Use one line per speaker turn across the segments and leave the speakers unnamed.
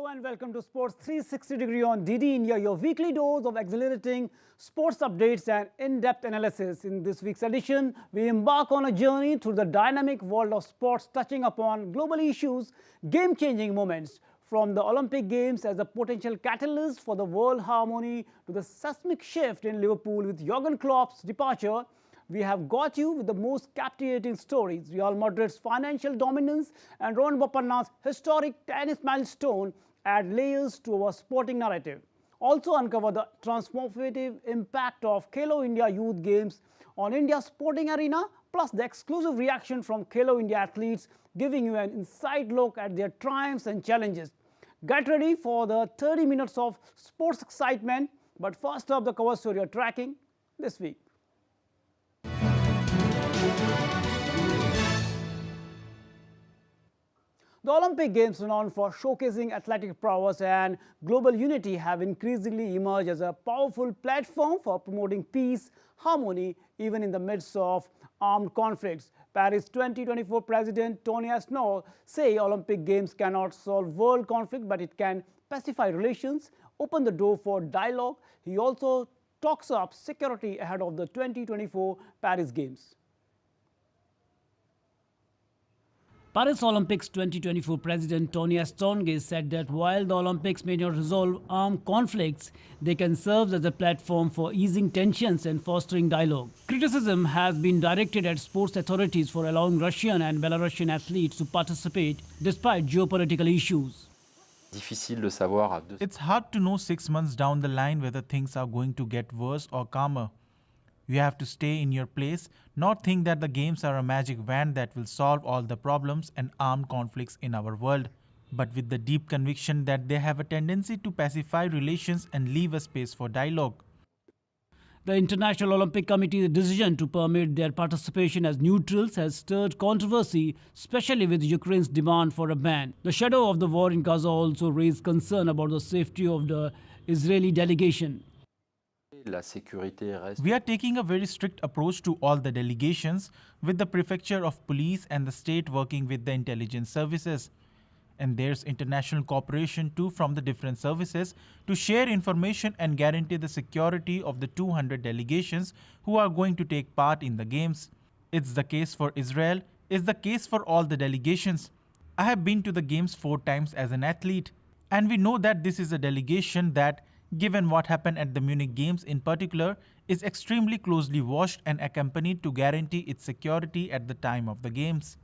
and welcome to Sports 360 Degree on DD India, your weekly dose of exhilarating sports updates and in-depth analysis. In this week's edition, we embark on a journey through the dynamic world of sports, touching upon global issues, game-changing moments, from the Olympic Games as a potential catalyst for the world harmony to the seismic shift in Liverpool with Jurgen Klopp's departure. We have got you with the most captivating stories, Real Madrid's financial dominance and Rohan Bopanna's historic tennis milestone add layers to our sporting narrative. Also uncover the transformative impact of Khelo India Youth Games on India's sporting arena, plus the exclusive reaction from Khelo India athletes, giving you an inside look at their triumphs and challenges. Get ready for the 30 minutes of sports excitement, but first up, the cover story you're tracking this week. The Olympic Games, renowned for showcasing athletic prowess and global unity, have increasingly emerged as a powerful platform for promoting peace, harmony, even in the midst of armed conflicts. Paris 2024 President Tony Asnol say Olympic Games cannot solve world conflict, but it can pacify relations, open the door for dialogue. He also talks up security ahead of the 2024 Paris Games. Paris Olympics 2024 President Tony Astonge said that while the Olympics may not resolve armed conflicts, they can serve as a platform for easing tensions and fostering dialogue. Criticism has been directed at sports authorities for allowing Russian and Belarusian athletes to participate despite geopolitical issues.
It's hard to know 6 months down the line whether things are going to get worse or calmer. You have to stay in your place, not think that the games are a magic wand that will solve all the problems and armed conflicts in our world, but with the deep conviction that they have a tendency to pacify relations and leave a space for dialogue.
The International Olympic Committee's decision to permit their participation as neutrals has stirred controversy, especially with Ukraine's demand for a ban. The shadow of the war in Gaza also raised concern about the safety of the Israeli delegation.
We are taking a very strict approach to all the delegations, with the prefecture of police and the state working with the intelligence services. And there's international cooperation too from the different services to share information and guarantee the security of the 200 delegations who are going to take part in the games. It's the case for Israel, it's the case for all the delegations. I have been to the games 4 times as an athlete, and we know that this is a delegation that, given what happened at the Munich Games in particular, is extremely closely watched and accompanied to guarantee its security at the time of the Games.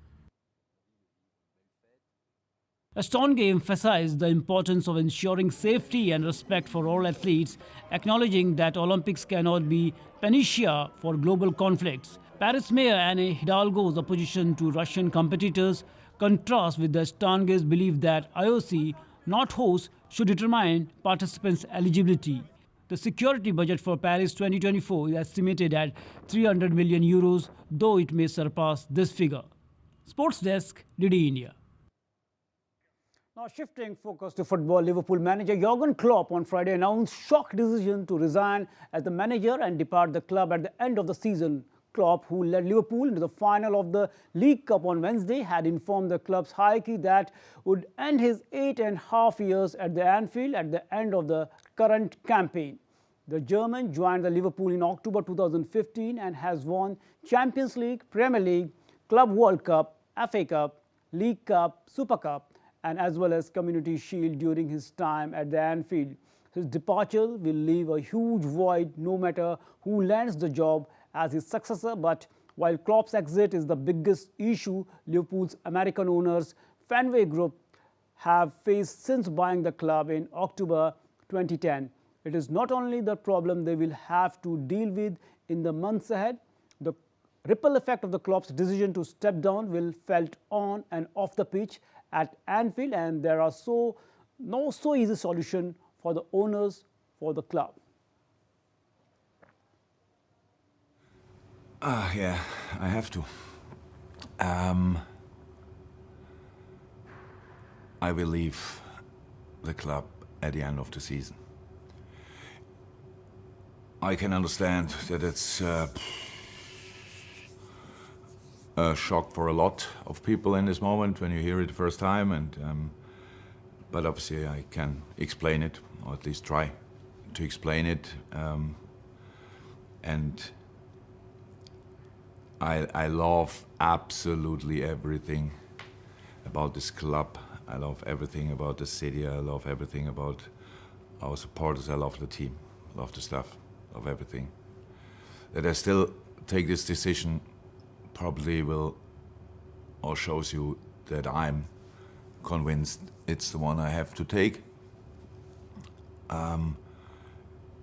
Astonge emphasized the importance of ensuring safety and respect for all athletes, acknowledging that Olympics cannot be panacea for global conflicts. Paris Mayor Anne Hidalgo's opposition to Russian competitors contrasts with the Astonge's belief that IOC, not hosts, should determine participants' eligibility. The security budget for Paris 2024 is estimated at 300 million euros, though it may surpass this figure. Sports Desk, DD India. Now shifting focus to football, Liverpool manager Jurgen Klopp on Friday announced shock decision to resign as the manager and depart the club at the end of the season. Klopp, who led Liverpool into the final of the League Cup on Wednesday, had informed the club's hierarchy that would end his 8.5 years at the Anfield at the end of the current campaign. The German joined the Liverpool in October 2015 and has won Champions League, Premier League, Club World Cup, FA Cup, League Cup, Super Cup, and as well as Community Shield during his time at the Anfield. His departure will leave a huge void no matter who lands the job as his successor, but while Klopp's exit is the biggest issue Liverpool's American owners Fenway Group have faced since buying the club in October 2010. It is not only the problem they will have to deal with in the months ahead. The ripple effect of the Klopp's decision to step down will felt on and off the pitch at Anfield, and there are no easy solution for the owners for the club.
Yeah, I have to. I will leave the club at the end of the season. I can understand that it's a shock for a lot of people in this moment when you hear it the first time, but obviously I can explain it, or at least try to explain it. And I love absolutely everything about this club. I love everything about the city. I love everything about our supporters. I love the team. I love the staff. I love everything. That I still take this decision probably will, or shows you that I'm convinced it's the one I have to take.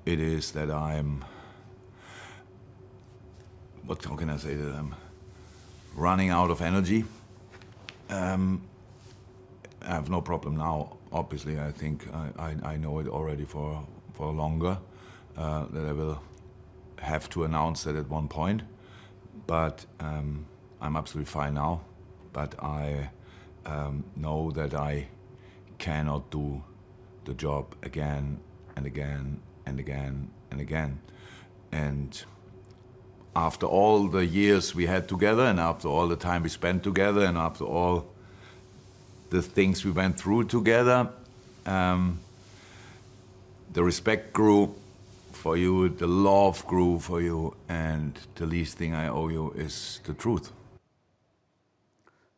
It is that I'm, how can I say, that I'm running out of energy. I have no problem now. Obviously, I think I know it already for longer, that I will have to announce that at one point. But I'm absolutely fine now. But I know that I cannot do the job again and again and again and again. And after all the years we had together, and after all the time we spent together, and after all the things we went through together, the respect grew for you, the love grew for you, and the least thing I owe you is the truth.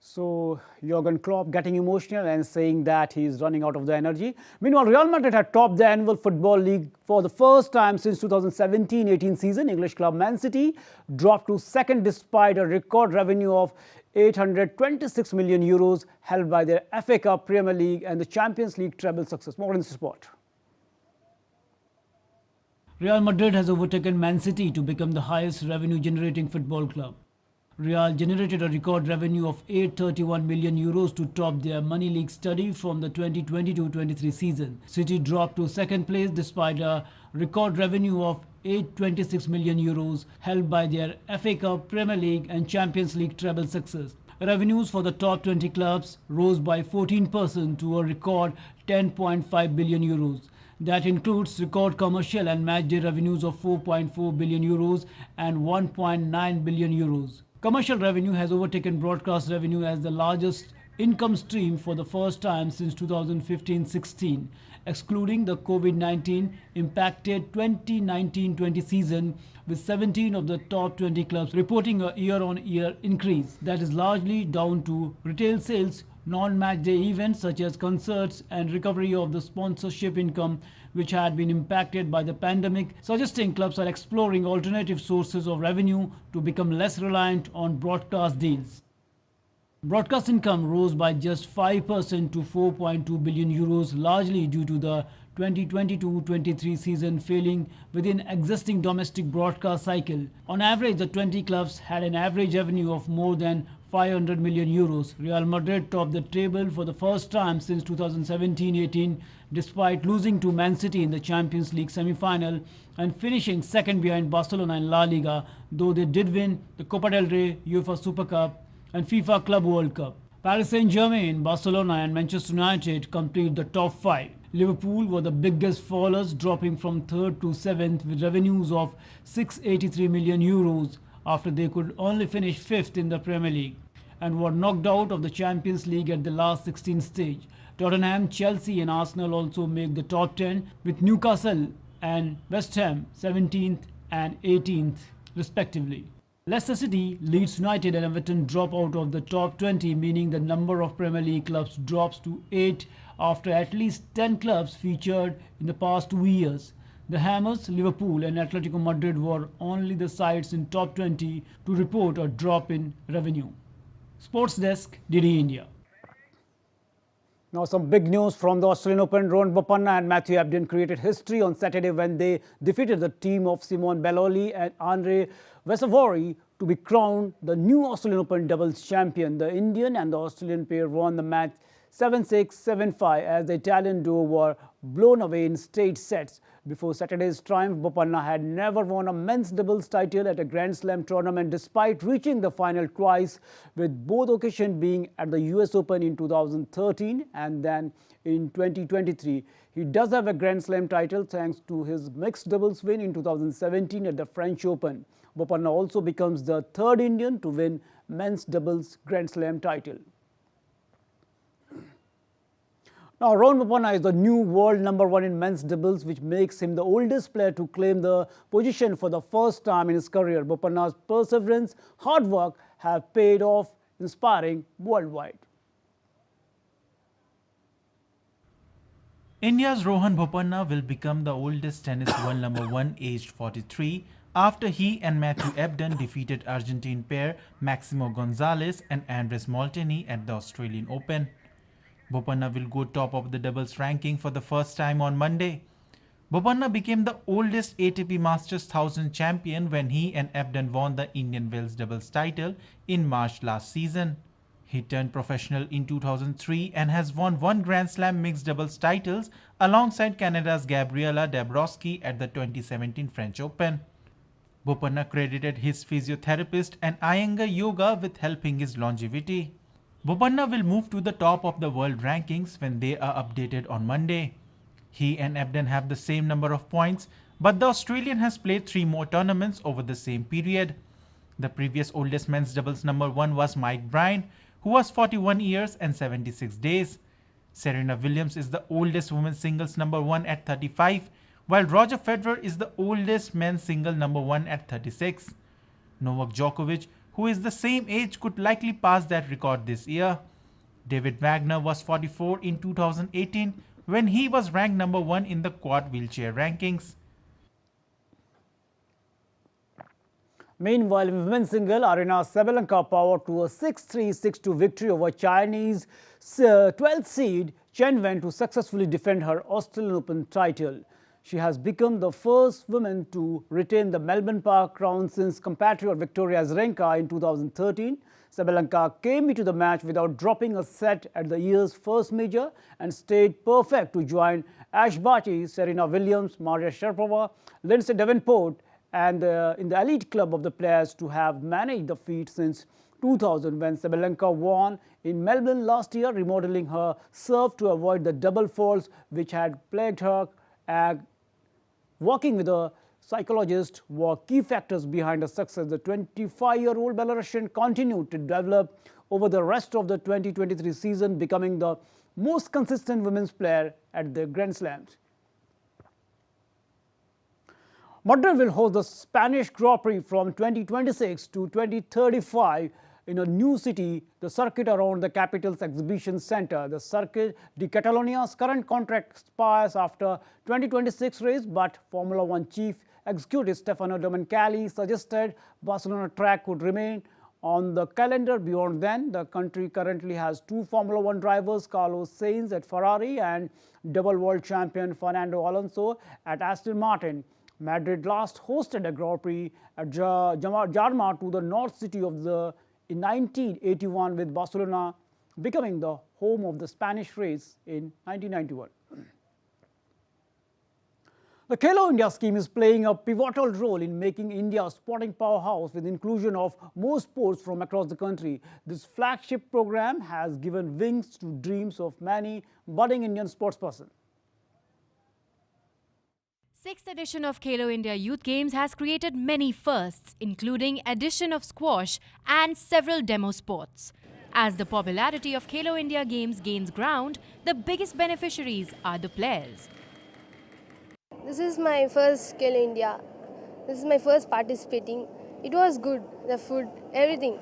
So, Jurgen Klopp getting emotional and saying that he is running out of the energy. Meanwhile, Real Madrid had topped the annual Football League for the first time since 2017-18 season. English club Man City dropped to second despite a record revenue of €826 million held by their FA Cup, Premier League and the Champions League treble success. More in this report. Real Madrid has overtaken Man City to become the highest revenue-generating football club. Real generated a record revenue of €831 million to top their Money League study from the 2022-23 season. City dropped to second place despite a record revenue of €826 million held by their FA Cup, Premier League and Champions League treble success. Revenues for the top 20 clubs rose by 14% to a record €10.5 billion. That includes record commercial and matchday revenues of €4.4 billion and €1.9 billion. Commercial revenue has overtaken broadcast revenue as the largest income stream for the first time since 2015-16, excluding the COVID-19 impacted 2019-20 season, with 17 of the top 20 clubs reporting a year-on-year increase. That is largely down to retail sales, non-match day events such as concerts and recovery of the sponsorship income which had been impacted by the pandemic, suggesting clubs are exploring alternative sources of revenue to become less reliant on broadcast deals. Broadcast income rose by just 5% to €4.2 billion, largely due to the 2022-23 season failing within existing domestic broadcast cycle. On average, the 20 clubs had an average revenue of more than €500 million. Real Madrid topped the table for the first time since 2017-18, despite losing to Man City in the Champions League semi-final and finishing second behind Barcelona in La Liga, though they did win the Copa del Rey, UEFA Super Cup and FIFA Club World Cup. Paris Saint-Germain, Barcelona and Manchester United complete the top 5. Liverpool were the biggest fallers, dropping from 3rd to 7th with revenues of €683 million after they could only finish 5th in the Premier League and were knocked out of the Champions League at the last 16 stage. Tottenham, Chelsea and Arsenal also make the top 10, with Newcastle and West Ham 17th and 18th respectively. Leicester City, Leeds United and Everton drop out of the top 20, meaning the number of Premier League clubs drops to 8 after at least 10 clubs featured in the past 2 years. The Hammers, Liverpool and Atletico Madrid were only the sides in top 20 to report a drop in revenue. Sports Desk, DD India. Now some big news from the Australian Open. Rohan Bopanna and Matthew Ebden created history on Saturday when they defeated the team of Simon Belloli and Andre Vesavori to be crowned the new Australian Open doubles champion. The Indian and the Australian pair won the match 7-6, 7-5 as the Italian duo were blown away in straight sets. Before Saturday's triumph, Bopanna had never won a men's doubles title at a Grand Slam tournament despite reaching the final twice, with both occasions being at the US Open in 2013 and then in 2023. He does have a Grand Slam title thanks to his mixed doubles win in 2017 at the French Open. Bopanna also becomes the third Indian to win men's doubles Grand Slam title. Now, Rohan Bopanna is the new world #1 in men's doubles, which makes him the oldest player to claim the position for the first time in his career. Bopanna's perseverance, hard work have paid off, inspiring worldwide.
India's Rohan Bopanna will become the oldest tennis world #1 aged 43 after he and Matthew Ebden defeated Argentine pair Maximo Gonzalez and Andres Molteni at the Australian Open. Bopanna will go top of the doubles ranking for the first time on Monday. Bopanna became the oldest ATP Masters 1000 champion when he and Ebden won the Indian Wells doubles title in March last season. He turned professional in 2003 and has won 1 Grand Slam mixed doubles titles alongside Canada's Gabriela Dabrowski at the 2017 French Open. Bopanna credited his physiotherapist and Iyengar Yoga with helping his longevity. Bopanna will move to the top of the world rankings when they are updated on Monday. He and Ebden have the same number of points, but the Australian has played 3 more tournaments over the same period. The previous oldest men's doubles #1 was Mike Bryan, who was 41 years and 76 days. Serena Williams is the oldest women's singles #1 at 35, while Roger Federer is the oldest men's single #1 at 36. Novak Djokovic, who is the same age, could likely pass that record this year. David Wagner was 44 in 2018 when he was ranked #1 in the quad wheelchair rankings.
Meanwhile, in women's single, Aryna Sabalenka powered to a 6-3, 6-2 victory over Chinese 12th seed Chen Wen to successfully defend her Australian Open title. She has become the first woman to retain the Melbourne Park crown since compatriot Victoria Azarenka in 2013. Sabalenka came into the match without dropping a set at the year's first major and stayed perfect to join Ash Barty, Serena Williams, Maria Sharapova, Lindsay Davenport, and in the elite club of the players to have managed the feat since 2000 when Sabalenka won in Melbourne last year, remodeling her serve to avoid the double faults which had plagued her. Working with a psychologist were key factors behind her success. The 25-year-old Belarusian continued to develop over the rest of the 2023 season, becoming the most consistent women's player at the Grand Slams. Madrid will host the Spanish Grand Prix from 2026 to 2035 in a new city, the circuit around the capital's exhibition center. The Circuit de Catalonia's current contract expires after 2026 race, but Formula One chief executive Stefano Domenicali suggested Barcelona track could remain on the calendar beyond then. The country currently has 2 Formula One drivers, Carlos Sainz at Ferrari and double world champion Fernando Alonso at Aston Martin. Madrid last hosted a Grand Prix at Jarma to the north city in 1981, with Barcelona becoming the home of the Spanish race in 1991. The Khelo India scheme is playing a pivotal role in making India a sporting powerhouse with inclusion of more sports from across the country. This flagship program has given wings to dreams of many budding Indian sportspersons.
6th edition of Khelo India Youth Games has created many firsts, including addition of squash and several demo sports. As the popularity of Khelo India Games gains ground, the biggest beneficiaries are the players.
This is my first Khelo India. This is my first participating. It was good, the food, everything.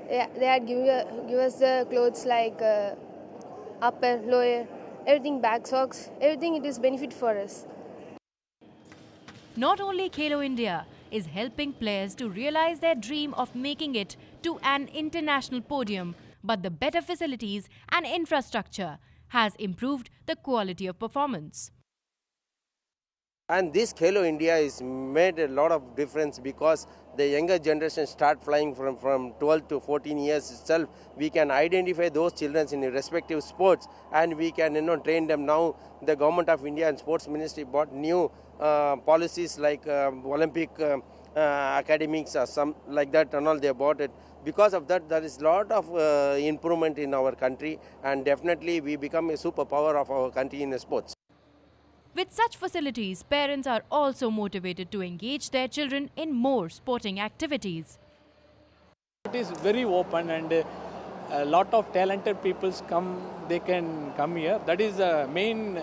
They had give us the clothes like upper, lower, everything, back socks, everything. It is benefit for us.
Not only Khelo India is helping players to realize their dream of making it to an international podium, but the better facilities and infrastructure has improved the quality of performance.
And this Khelo India has made a lot of difference because the younger generation start flying from 12 to 14 years itself. We can identify those children in respective sports and we can train them. Now the government of India and sports ministry brought new policies like Olympic academics or some like that and all. They bought it. Because of that, there is a lot of improvement in our country, and definitely we become a superpower of our country in the sports.
With such facilities, parents are also motivated to engage their children in more sporting activities.
It is very open and a lot of talented people they can come here. That is the main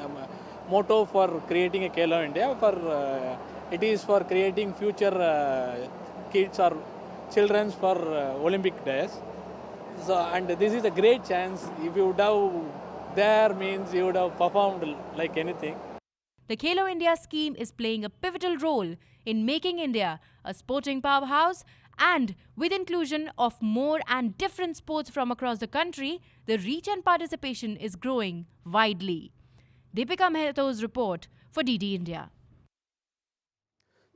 motto for creating a Khelo India. It is for creating future kids or children for Olympic days. So, and this is a great chance. If you would have there, means you would have performed like anything.
The Khelo India scheme is playing a pivotal role in making India a sporting powerhouse, and with inclusion of more and different sports from across the country, the reach and participation is growing widely. Deepika Mehto's report for DD India.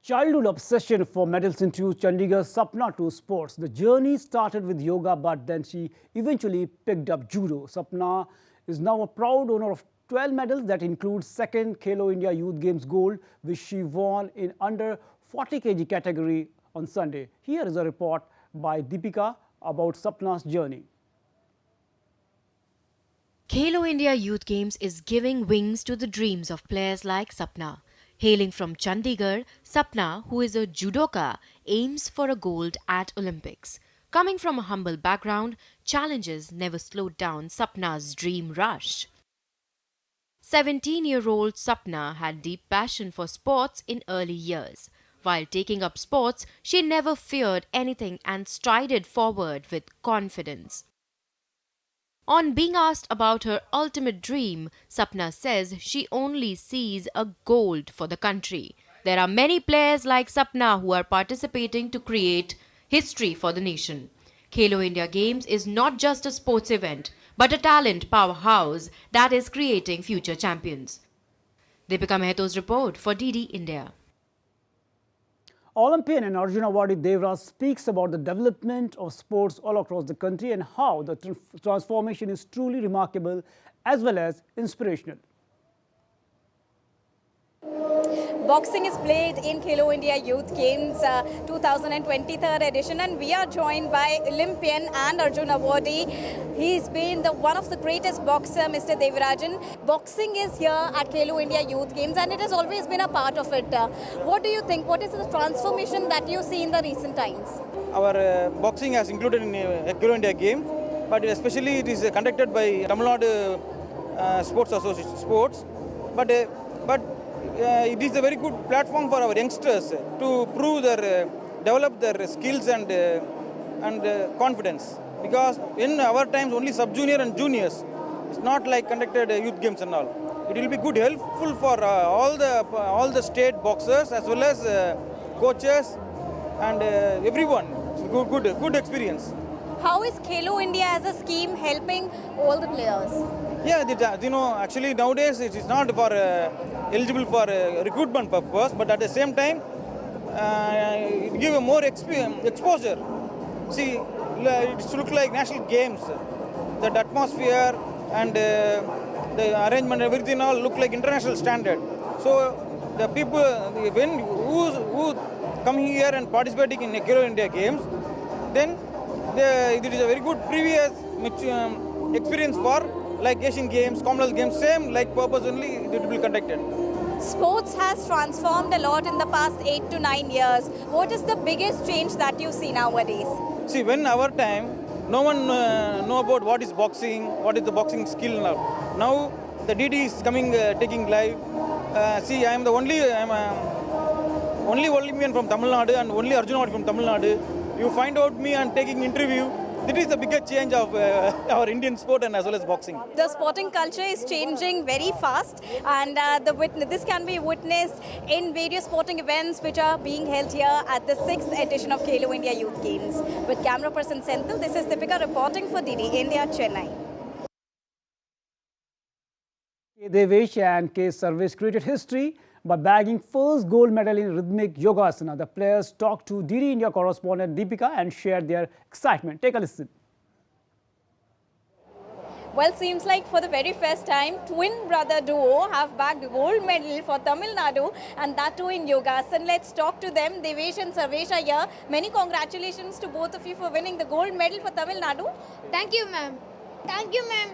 Childhood obsession for medals introduced Chandigarh's Sapna to sports. The journey started with yoga, but then she eventually picked up judo. Sapna is now a proud owner of 12 medals that include second Khelo India Youth Games gold, which she won in under 40 kg category on Sunday. Here is a report by Deepika about Sapna's journey.
Khelo India Youth Games is giving wings to the dreams of players like Sapna. Hailing from Chandigarh, Sapna, who is a judoka, aims for a gold at Olympics. Coming from a humble background, challenges never slowed down Sapna's dream rush. 17-year-old Sapna had deep passion for sports in early years. While taking up sports, she never feared anything and strided forward with confidence. On being asked about her ultimate dream, Sapna says she only sees a gold for the country. There are many players like Sapna who are participating to create history for the nation. Khelo India Games is not just a sports event, but a talent powerhouse that is creating future champions. Deepika Mehto's report for DD India.
Olympian and Arjuna Awardee Devraj speaks about the development of sports all across the country and how the transformation is truly remarkable as well as inspirational.
Boxing is played in Khelo India Youth Games 2023 edition, and we are joined by Olympian and Arjuna Awardee. He's been one of the greatest boxer, Mr. Devarajan. Boxing is here at Khelo India Youth Games and it has always been a part of it. What do you think? What is the transformation that you see in the recent times?
Our boxing has included in Khelo India Games, but especially it is conducted by Tamil Nadu Sports Association Sports. But it is a very good platform for our youngsters to prove develop their skills and confidence. Because in our times only sub-junior and juniors, it's not like conducted youth games and all. It will be good, helpful for all the state boxers as well as coaches and everyone. Good experience.
How is Khelo India as a scheme helping all the players?
Yeah, actually nowadays it is not for eligible for recruitment purpose, but at the same time it gives more exposure. See, it looks like national games. The atmosphere and the arrangement, everything all look like international standard. So the people who come here and participating in Khelo India Games, then it is a very good previous experience for like Asian Games, Commonwealth Games, same like purpose only it will be conducted.
Sports has transformed a lot in the past 8 to 9 years. What is the biggest change that you see nowadays?
See, when our time, no one know about what is boxing, what is the boxing skill now. Now the DD is coming, taking live. See, I am the only Olympian from Tamil Nadu and only Arjuna from Tamil Nadu. You find out me and taking interview. This is the biggest change of our Indian sport and as well as boxing.
The sporting culture is changing very fast, and this can be witnessed in various sporting events which are being held here at the 6th edition of Khelo India Youth Games. With camera person Senthil, this is Deepika reporting for DD India, Chennai.
K. Devesh and K. Sarvesh created history by bagging first gold medal in rhythmic yogasana. The players talked to DD India correspondent Deepika and shared their excitement. Take a listen.
Well, seems like for the very first time, twin brother duo have bagged gold medal for Tamil Nadu, and that too in yogasana. Let's talk to them. Devesh and Sarvesh are here. Many congratulations to both of you for winning the gold medal for Tamil Nadu.
Thank you, ma'am. Thank you, ma'am.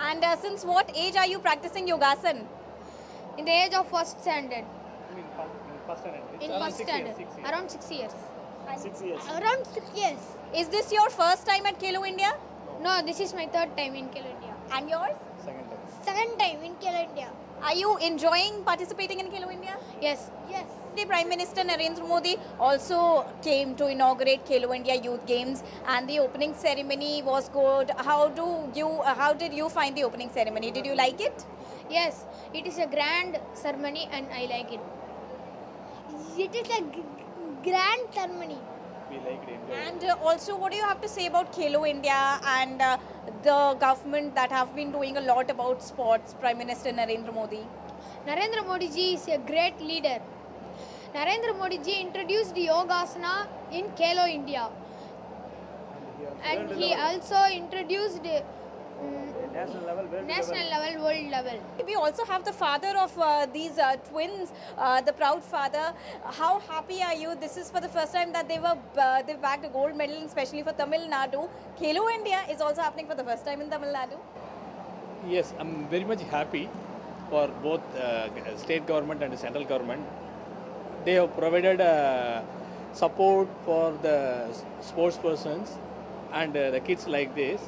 And since what age are you practicing yogasana?
In the age of first standard.
In
first standard. Around 6 years.
6 years.
Around 6 years.
Is this your first time at Khelo India?
No, this is my third time in Khelo India.
And yours?
Second time in Khelo India.
Are you enjoying participating in Khelo India?
Yes. Yes.
The Prime Minister Narendra Modi also came to inaugurate Khelo India Youth Games, and the opening ceremony was good. How did you find the opening ceremony? Did you like it?
Yes. It is a grand ceremony and I like it. It is a grand ceremony.
We liked it.
And also, what do you have to say about Khelo India and the government that have been doing a lot about sports, Prime Minister Narendra Modi?
Narendra Modi ji is a great leader. Narendra Modi ji introduced Yogasana in Khelo India. And he also introduced
National level,
world level.
We also have the father of these twins, the proud father. How happy are you? This is for the first time that they bagged a gold medal, especially for Tamil Nadu. Khelo India is also happening for the first time in Tamil Nadu.
Yes, I'm very much happy for both state government and the central government. They have provided support for the sports persons and the kids like this.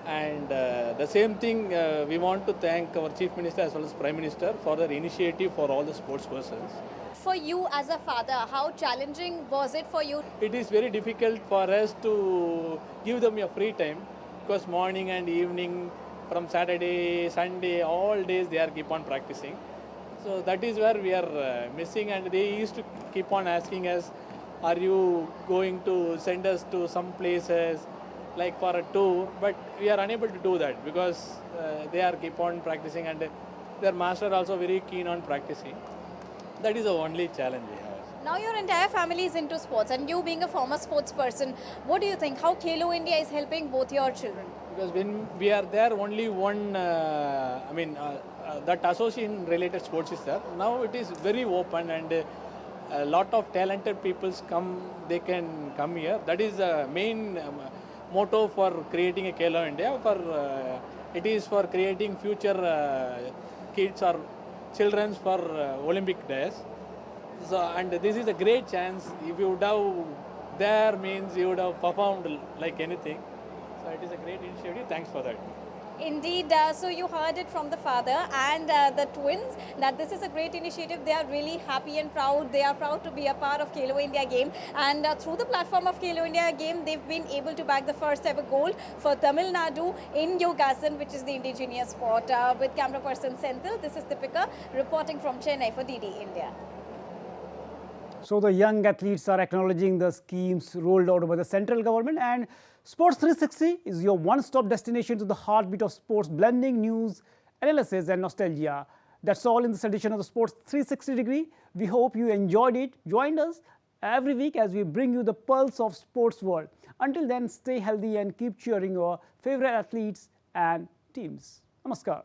And the same thing, we want to thank our Chief Minister as well as Prime Minister for their initiative for all the sports persons.
For you as a father, how challenging was it for you?
It is very difficult for us to give them a free time because morning and evening, from Saturday, Sunday, all days they are keep on practicing. So that is where we are missing, and they used to keep on asking us, are you going to send us to some places like for a tour? But we are unable to do that because they are keep on practicing, and their master also very keen on practicing. That is the only challenge we have.
Now your entire family is into sports, and you being a former sports person, what do you think? How Khelo India is helping both your children?
Because when we are there, only one, that association related sports is there. Now it is very open, and a lot of talented people they can come here. That is the main motto for creating a Khelo India. It is for creating future kids or children for Olympic days. So, and this is a great chance. If you would have there, means you would have performed like anything. So it is a great initiative. Thanks for that.
Indeed, so you heard it from the father and the twins that this is a great initiative. They are really happy and proud. They are proud to be a part of Khelo India game, and through the platform of Khelo India game, they've been able to bag the first ever gold for Tamil Nadu in Yogasan, which is the indigenous sport. With camera person Senthil, this is Deepika reporting from Chennai for DD India.
So the young athletes are acknowledging the schemes rolled out by the central government, and Sports 360 is your one-stop destination to the heartbeat of sports, blending news, analysis and nostalgia. That's all in this edition of the Sports 360 Degree. We hope you enjoyed it. Join us every week as we bring you the pulse of sports world. Until then, stay healthy and keep cheering your favorite athletes and teams. Namaskar.